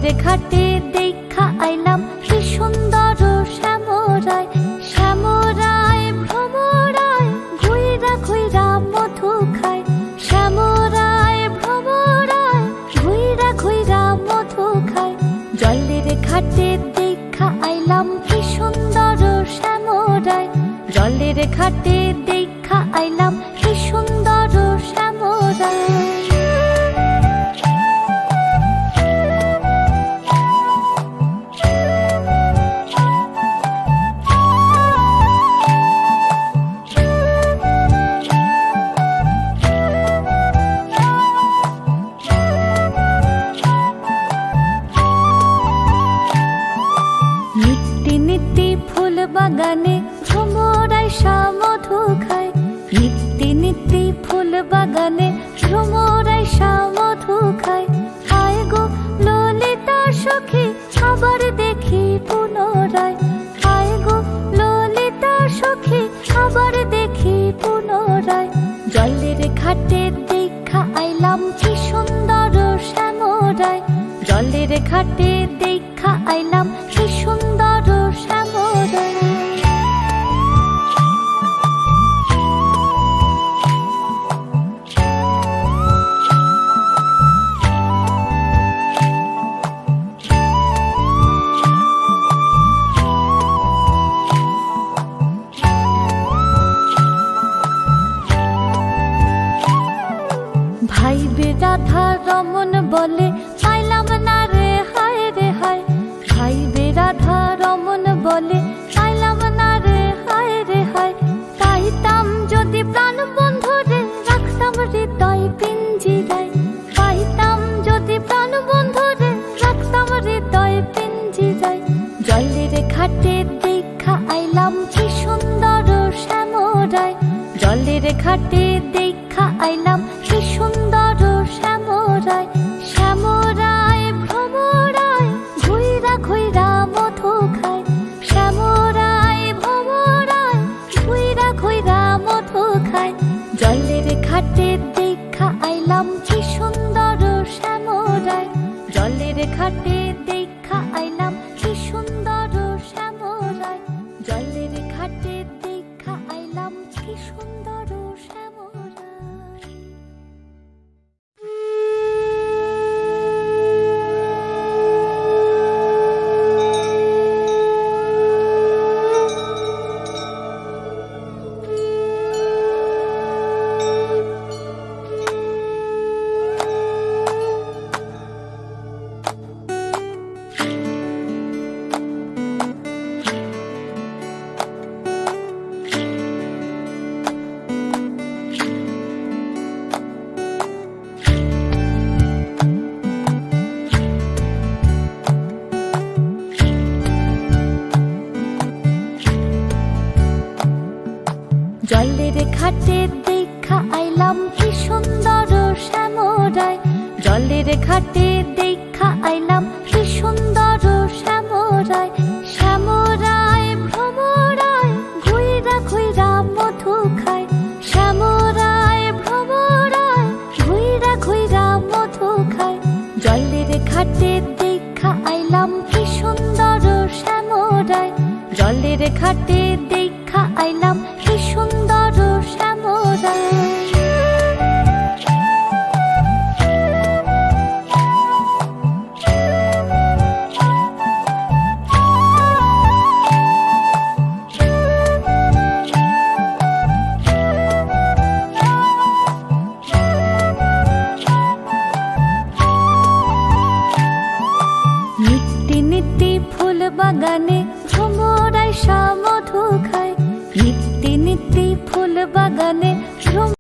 জলের ঘাটে দেখা আইলাম কি সুন্দর শ্যামরায়, শ্যামরায় ভ্রমরায় ঘুইরা ঘুইরা মধু খায়, শ্যামরায় ভ্রমরায় ঘুইরা ঘুইরা মধু খায়। জলের ঘাটে দেখা আইলাম কি সুন্দর শ্যামরায়, জলের ঘাটে দেখা আইলাম কি সুন্দর শ্যামরায়। নিত্যি নিত্যি ফুল বাগানে ভ্রমরায় মধু খায়, নিত্যি নিত্যি ফুল বাগানে ভ্রমরায় মধু খায়। হায় গো ললিতা সখী আবার দেখি পুনরায়, হায় গো ললিতা সখী আবার দেখি পুনরায়। জলের ঘাটে দেখা আইলাম কি সুন্দর শ্যামরায়, জলের ঘাটে দেখা আইলাম কি সুন্দর শ্যামরায়। ভাই বে রাধা রমন বলে পাইলাম না রে হায় রে হায়, ভাই বে রাধা রমন বলে পাইলাম না রে হায় রে হায়। পাইতাম যদি প্রাণ বন্ধু রে রাখতাম হৃদয় পিঞ্জিরায়, পাইতাম যদি প্রাণ বন্ধু রে রাখতাম হৃদয় পিঞ্জিরায়। জলের ঘাটে দেখা আইলাম কি সুন্দর শ্যামরায়, জলের ঘাটে দেখা আইলাম কি সুন্দর শ্যামরায়, শ্যামরায় ভ্রমরায় ঘুইরা ঘুইরা মধু খায়, শ্যামরায় ভ্রমরায় ঘুইরা ঘুইরা মধু খায়। জলের ঘাটে দেখা আইলাম কি সুন্দর শ্যামরায়, জলের ঘাটে দেখা আইলাম কি সুন্দর শ্যামরায়, জলের ঘাটে দেখা আইলাম কি সুন্দর শ্যামরায়। জলের ঘাটে দেখা আইলাম কি সুন্দর শ্যামরায়, জলের ঘাটে দেখা আইলাম কি সুন্দর শ্যামরায়, শ্যামরায় ভ্রমরায় ঘুইরা ঘুইরা মধু খায়, শ্যামরায় ভ্রমরায় ঘুইরা ঘুইরা মধু খায়। জলের ঘাটে দেখা আইলাম কি সুন্দর শ্যামরায়, জলের ঘাটে দেখা আইলাম কি সুন্দর শ্যামরায়। নিত্যি নিত্যি ফুল বাগানে ভ্রমরায় মধু খায়,